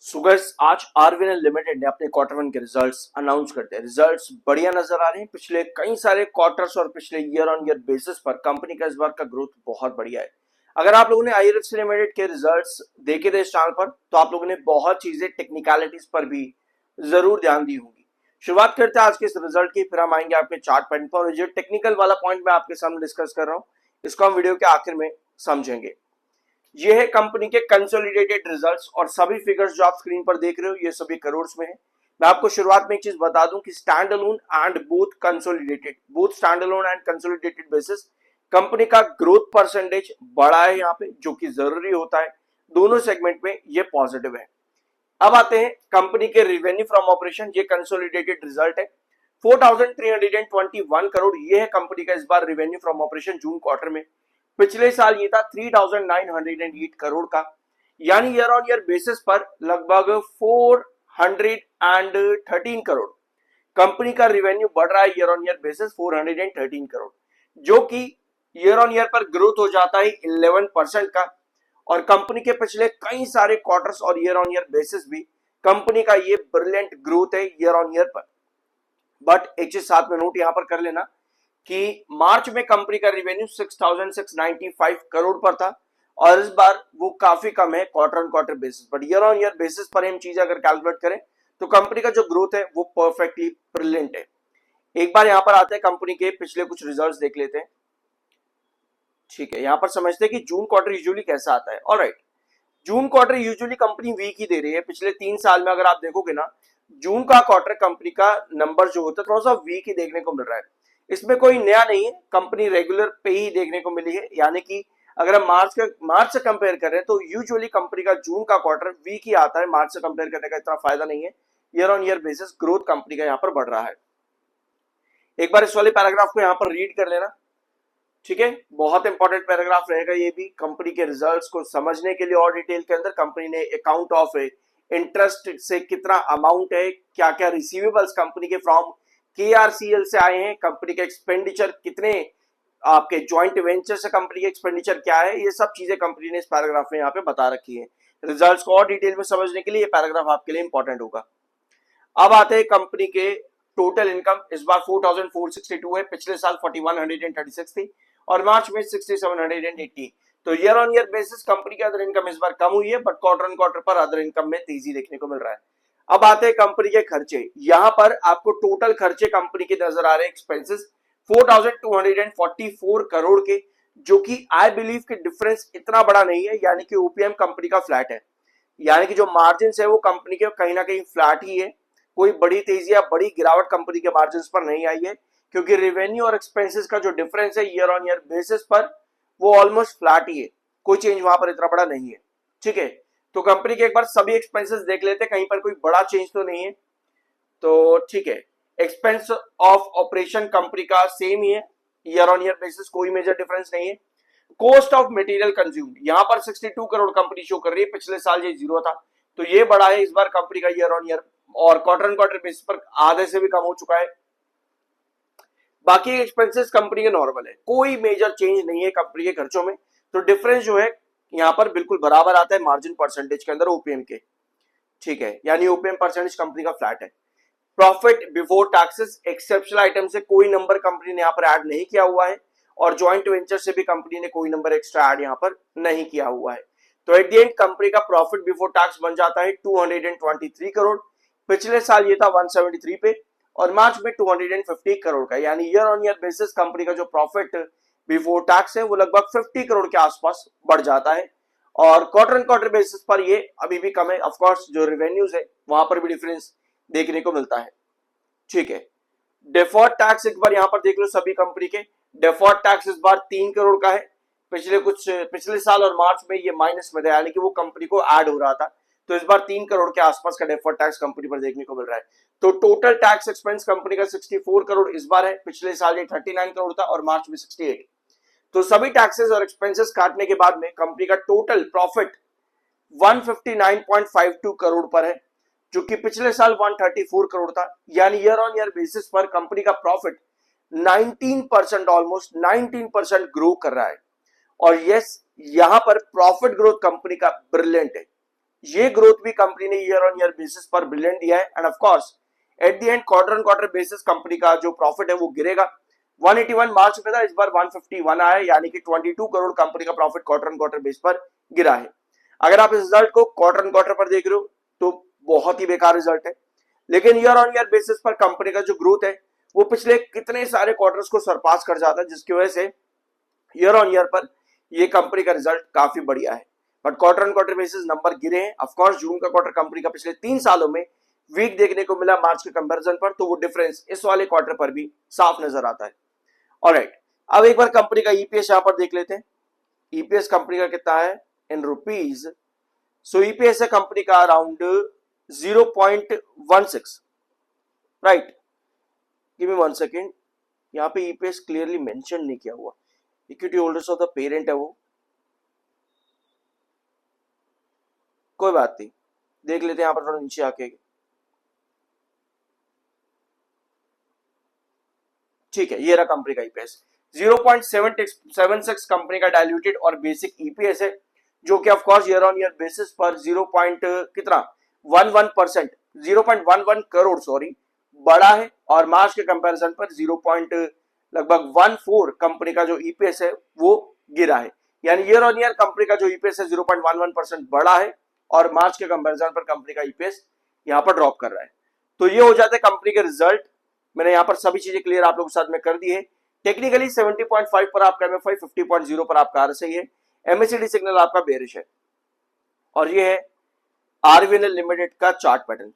Sugars आज RVNL limited ने अपने क्वार्टर वन के रिजल्ट्स अनाउंस करते हैं। रिजल्ट्स बढ़िया नजर आ रहे हैं। पिछले कई सारे क्वार्टर्स और पिछले ईयर ऑन ईयर बेसिस पर कंपनी का इस बार का ग्रोथ बहुत बढ़िया है। अगर आप लोगों ने आईआरएफसी लिमिटेड के रिजल्ट्स देखे थे इस चैनल पर तो आप लोगों ने बहुत चीजें टेक्निकलिटीज पर भी जरूर ध्यान दी होगी। शुरुआत करते हैं आज के इस रिजल्ट की, फिर हम आएंगे आपके चार्ट पॉइंट पर। और जो टेक्निकल वाला पॉइंट मैं आपके सामने डिस्कस कर रहा हूँ इसको हम वीडियो के आखिर में समझेंगे। ये है कंपनी के कंसोलिडेटेड रिजल्ट्स और सभी फिगर्स जो आप स्क्रीन पर देख रहे हो ये सभी करोड़ में है। मैं आपको शुरुआत में एक चीज बता दूं कि stand alone and both stand alone and consolidated basis company का ग्रोथ परसेंटेज बड़ा है यहाँ पे, जो कि जरूरी होता है। दोनों सेगमेंट में ये पॉजिटिव है। अब आते हैं कंपनी के रेवेन्यू फ्रॉम ऑपरेशन। ये कंसोलिडेटेड रिजल्ट है। 4321 करोड़ ये है कंपनी का इस बार revenue from operation June quarter में। पिछले साल ये था 3908 करोड़ का, यानी ईयर ऑन ईयर बेसिस पर लगभग 413 करोड़ कंपनी का रेवेन्यू बढ़ रहा है। Year on year basis 413 crore, जो कि ईयर ऑन ईयर पर ग्रोथ हो जाता है 11% का। और कंपनी के पिछले कई सारे क्वार्टर्स और ईयर ऑन ईयर बेसिस भी कंपनी का ये ब्रिलियंट ग्रोथ है ईयर ऑन ईयर पर। बट एक चीज साथ में नोट यहां पर कर लेना कि मार्च में कंपनी का रेवेन्यू 6695 करोड़ पर था और इस बार वो काफी कम है क्वार्टर ऑन क्वार्टर बेसिस पर। ईयर ऑन ईयर बेसिस पर हम चीजें अगर कैलकुलेट करें तो कंपनी का जो ग्रोथ है वो परफेक्टली ब्रिलियंट है। एक बार यहां पर आते हैं कंपनी के पिछले कुछ रिजल्ट्स देख लेते हैं। ठीक है, यहां पर समझते हैं कि जून क्वार्टर यूजुअली कैसा आता है। Alright, June quarter usually company weak ही दे रही है। पिछले 3 साल में अगर आप देखोगे ना, जून का क्वार्टर कंपनी का नंबर जो होता है थोड़ा सा वीक ही देखने को मिल रहा है। इसमें कोई नया नहीं है, कंपनी रेगुलर पे ही देखने को मिली है। यानी कि अगर हम मार्च से कंपेयर करें तो यूजुअली कंपनी का जून का क्वार्टर वीक ही आता है। मार्च से कंपेयर करने का इतना फायदा नहीं है। Year on year basis growth company का यहाँ पर बढ़ रहा है। एक बार इस वाले पैराग्राफ को यहाँ पर रीड कर लेना। ठीक है, बहुत इंपॉर्टेंट पैराग्राफ रहेगा ये भी कंपनी के रिजल्ट्स को समझने के लिए। और डिटेल के अंदर कंपनी ने अकाउंट ऑफ इंटरेस्ट से कितना अमाउंट है, क्या क्या रिसीवेबल्स कंपनी के फ्रॉम केआरसीएल से आए हैं, कंपनी के एक्सपेंडिचर कितने, आपके ज्वाइंट वेंचर से कंपनी के एक्सपेंडिचर क्या है, ये सब चीजें कंपनी ने इस पैराग्राफ में यहाँ पे बता रखी है। रिजल्ट्स को और डिटेल में समझने के लिए ये पैराग्राफ आपके लिए इंपॉर्टेंट होगा। अब आते हैं कंपनी के टोटल इनकम। इस बार 4462 है, पिछले साल 4136 थी और मार्च में 6780। तो year on year basis company की अदर इनकम इस बार कम हुई है, बट क्वार्टर ऑन क्वार्टर पर अदर इनकम में तेजी देखने को मिल रहा है। अब आते हैं कंपनी के खर्चे। यहां पर आपको टोटल खर्चे कंपनी के नजर आ रहे हैं एक्सपेंसेस 4244 करोड़ के, जो कि आई बिलीव कि डिफरेंस इतना बड़ा नहीं है। यानी कि ओपीएम कंपनी का फ्लैट है, यानी कि जो मार्जिन है वो कंपनी के कहीं ना कहीं फ्लैट ही है। कोई बड़ी तेजी या बड़ी गिरावट कंपनी के मार्जिन पर नहीं आई है, क्योंकि रेवेन्यू और एक्सपेंसेस का जो डिफरेंस है ईयर ऑन ईयर बेसिस पर वो ऑलमोस्ट फ्लैट ही है। कोई चेंज वहां पर इतना बड़ा नहीं है। ठीक है, तो कंपनी के एक बार सभी एक्सपेंसेस देख लेते हैं, कहीं पर कोई बड़ा चेंज तो नहीं है। तो ठीक है, एक्सपेंस ऑफ ऑपरेशन कंपनी का सेम ही है, ईयर ऑन ईयर बेसिस कोई मेजर डिफरेंस नहीं है। कॉस्ट ऑफ मटेरियल कंज्यूम्ड यहां पर 62 करोड़ कंपनी शो कर रही है, पिछले साल ये जीरो था, तो ये बढ़ा है इस बार कंपनी का ईयर ऑन ईयर और क्वार्टर ऑन क्वार्टर बेसिस पर आधे से भी कम हो चुका है। बाकी एक्सपेंसेस कंपनी के नॉर्मल है, कोई मेजर चेंज नहीं है कंपनी के खर्चों में। तो डिफरेंस जो है यहां पर बिल्कुल बराबर आता है मार्जिन परसेंटेज के अंदर ओपीएम के। ठीक है, यानी ओपीएम परसेंटेज कंपनी का फ्लैट है। Profit before taxes exceptional item से कोई नंबर कंपनी ने यहां पर ऐड नहीं किया हुआ है और ज्वाइंट वेंचर से भी कंपनी ने कोई नंबर एक्स्ट्रा ऐड यहां पर नहीं किया हुआ है। तो एट द एंड कंपनी का प्रॉफिट बिफोर टैक्स बन जाता है 223 करोड़। पिछले साल ये था 173 पे और मार्च में 250 करोड़ का, यानी year on year basis company का जो प्रॉफिट बिफोर टैक्स है वो लगभग 50 करोड़ के आसपास बढ़ जाता है। और क्वार्टर एंड क्वार्टर बेसिस पर ये अभी भी कम है। ऑफ कोर्स जो रेवेन्यूज है वहां पर भी डिफरेंस देखने को मिलता है। ठीक है, डेफर्ड टैक्स एक बार यहां पर देख लो सभी कंपनी के। डेफर्ड टैक्स इस बार 3 करोड़ का है। पिछले साल और मार्च में ये माइनस में था, यानी कि वो कंपनी को ऐड हो रहा था। तो इस बार 3 करोड़ के आसपास का डेफर्ड टैक्स कंपनी पर देखने को मिल रहा है। तो टोटल टैक्स एक्सपेंस कंपनी का 64 करोड़ इस बार है, पिछले साल ये 39 करोड़ था और मार्च में 68। तो सभी टैक्सेस और एक्सपेंसेस काटने के बाद में कंपनी का टोटल प्रॉफिट 159.52 करोड़ पर है, जो कि पिछले साल 134 करोड़ था। यानी ईयर ऑन ईयर बेसिस पर कंपनी का प्रॉफिट 19%, ऑलमोस्ट 19% ग्रो कर रहा है। और यस, यहां पर प्रॉफिट ग्रोथ कंपनी का ब्रिलियंट है। ये ग्रोथ भी कंपनी ने ईयर ऑन ईयर बेसिस पर ब्रिलियंट दिया है end of course at the end quarter on quarter basis company का जो प्रॉफिट है वो गिरेगा। 181 मार्च में था, इस बार 151 आया, यानी कि 22 करोड़ कंपनी का profit quarter on quarter base पर गिरा है। अगर आप इस रिजल्ट को क्वार्टर ऑन क्वार्टर पर देख रहे हो तो बहुत ही बेकार रिजल्ट है, लेकिन ईयर ऑन ईयर बेसिस पर कंपनी का जो ग्रोथ है वो पिछले कितने सारे क्वार्टर्स को सरपास कर जाता है, जिसकी वजह से ईयर ऑन ईयर पर ये कंपनी का रिजल्ट काफी बढ़िया है। But quarter on quarter basis number गिरे हैं। ऑफ कोर्स जून का क्वार्टर कंपनी का पिछले 3 सालों में वीक देखने को मिला मार्च के कंपैरिजन पर, तो वो डिफरेंस इस वाले क्वार्टर पर भी साफ नजर आता है। ऑलराइट, अब एक बार कंपनी का ईपीएस यहां पर देख लेते हैं। ईपीएस कंपनी का कितना है इन रुपीज। सो ईपीएस है कंपनी का around 0.16, right. Give me 1 second, यहाँ पे ईपीएस क्लियरली मेंशन नहीं किया हुआ। Equity holders of the parent है वो, कोई बात नहीं, देख लेते हैं यहाँ पर थोड़ा नीचे आके। ठीक है, ये रहा कंपनी का ईपीएस 0.76 कंपनी का डाइल्यूटेड और बेसिक ईपीएस है, जो कि of course year on year basis पर 0.11%, 0.11 करोड़ सॉरी बड़ा है, और मार्च के कंपैरिजन पर 0.लगभग 14 कंपनी का जो ईपीएस है वो गिरा है। यानी ईयर ऑन ईयर कंपनी का जो ईपीएस है 0.11% बड़ा है और मार्च के कंपैरिजन पर कंपनी का ईपीएस यहां पर ड्रॉप कर रहा है। तो ये हो जाते हैं कंपनी के रिजल्ट। मैंने यहां पर सभी चीजें क्लियर आप लोगों के साथ में कर दी है। टेक्निकली 70.5 पर आपका एमएफआई, 50.0 पर आपका आरएसआई है, एमएसीडी सिग्नल आपका बेरिश है, और ये है आरवीएनएल लिमिटेड का चार्ट पैटर्न।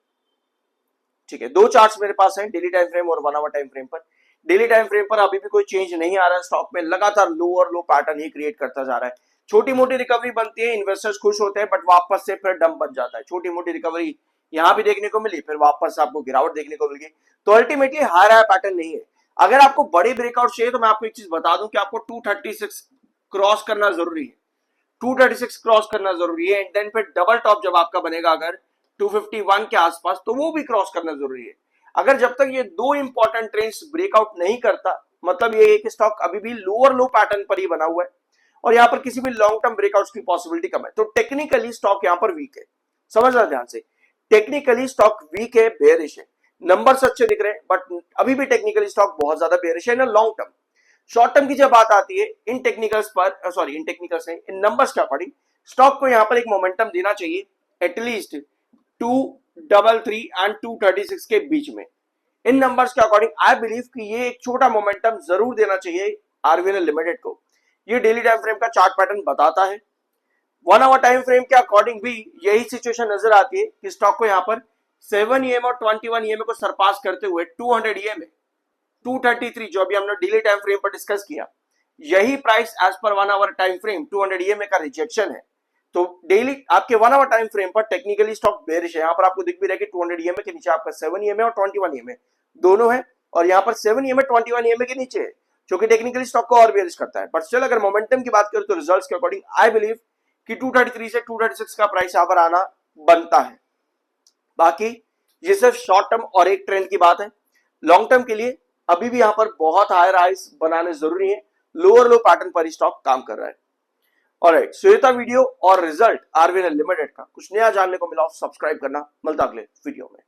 ठीक है, दो चार्ट्स मेरे पास हैं, डेली टाइम फ्रेम और 1 आवर टाइम फ्रेम पर। डेली टाइम फ्रेम पर अभी भी कोई चेंज नहीं आ रहा है, स्टॉक में लगातार लो और लो पैटर्न ही क्रिएट करता जा रहा है। छोटी मोटी रिकवरी बनती है, इन्वेस्टर्स खुश होते हैं, बट वापस से फिर डंप बन जाता है। छोटी मोटी रिकवरी यहां भी देखने को मिली, फिर वापस आपको गिरावट देखने को मिल गई, तो अल्टीमेटली हाई पैटर्न नहीं है। अगर आपको बड़े ब्रेकआउट चाहिए तो मैं आपको एक चीज बता दूं कि आपको 236 क्रॉस करना जरूरी है, 236 क्रॉस करना जरूरी है, एंड देन फिर डबल टॉप जब आपका बनेगा अगर 251 के आसपास, तो वो भी क्रॉस करना जरूरी है। अगर जब तक ये दो इंपॉर्टेंट ट्रेंड्स ब्रेकआउट नहीं करता, मतलब ये है कि स्टॉक अभी भी लोअर लो पैटर्न पर ही बना हुआ है और यहां पर किसी भी लॉन्ग टर्म ब्रेकआउट्स की पॉसिबिलिटी कम है, तो टेक्निकली स्टॉक यहां पर वीक है। समझना ध्यान से, टेक्निकली स्टॉक वीक है, बेयरिश है, नंबर्स अच्छे दिख रहे हैं, बट अभी भी टेक्निकली स्टॉक बहुत ज्यादा बेयरिश है ना लॉन्ग टर्म। शॉर्ट टर्म की जब बात आती है इन टेक्निकल्स पर, सॉरी इन टेक्निकल्स नहीं, इन नंबर्स के अकॉर्डिंग स्टॉक को यहां पर एक मोमेंटम देना चाहिए एटलीस्ट 233 एंड 236 के बीच में। इन नंबर्स के अकॉर्डिंग आई बिलीव कि ये एक छोटा मोमेंटम जरूर देना चाहिए आरवीएनएल लिमिटेड को। ये डेली टाइम फ्रेम का चार्ट पैटर्न बताता है। 1 आवर टाइम फ्रेम के अकॉर्डिंग भी यही सिचुएशन नजर आती है कि स्टॉक को यहां पर 7 EMA और 21 EMA को सरपास करते हुए 200 EMA 233 जो अभी हमने डेली टाइम फ्रेम पर डिस्कस किया, यही price as per 1 hour time frame 200 EMA का रिजेक्शन है। तो डेली आपके 1 आवर टाइम फ्रेम पर टेक्निकली स्टॉक बेरिश है। यहां पर आपको दिख भी रहा है कि 200 EMA के नीचे आपका 7 EMA और 21 EMA दोनों है, और यहां पर 7 EMA 21 EMA के नीचे है, जो कि टेक्निकली स्टॉक को और बेरिश करता है। बट स्टिल अगर मोमेंटम की बात करें तो रिजल्ट्स के अकॉर्डिंग आई बिलीव कि 233 से 236 का प्राइस यहां पर आना बनता है। बाकी ये सिर्फ शॉर्ट टर्म और एक ट्रेंड की बात है। लॉन्ग टर्म के लिए अभी भी यहां पर बहुत हायर हाइस बनाने जरूरी है, लोअर लो पैटर्न पर स्टॉक काम कर रहा है। ऑलराइट, सो ये था वीडियो और रिजल्ट आरवीएनएल लिमिटेड का। कुछ नया जानने को मिला सब्सक्राइब करना, मिलता अगले वीडियो में।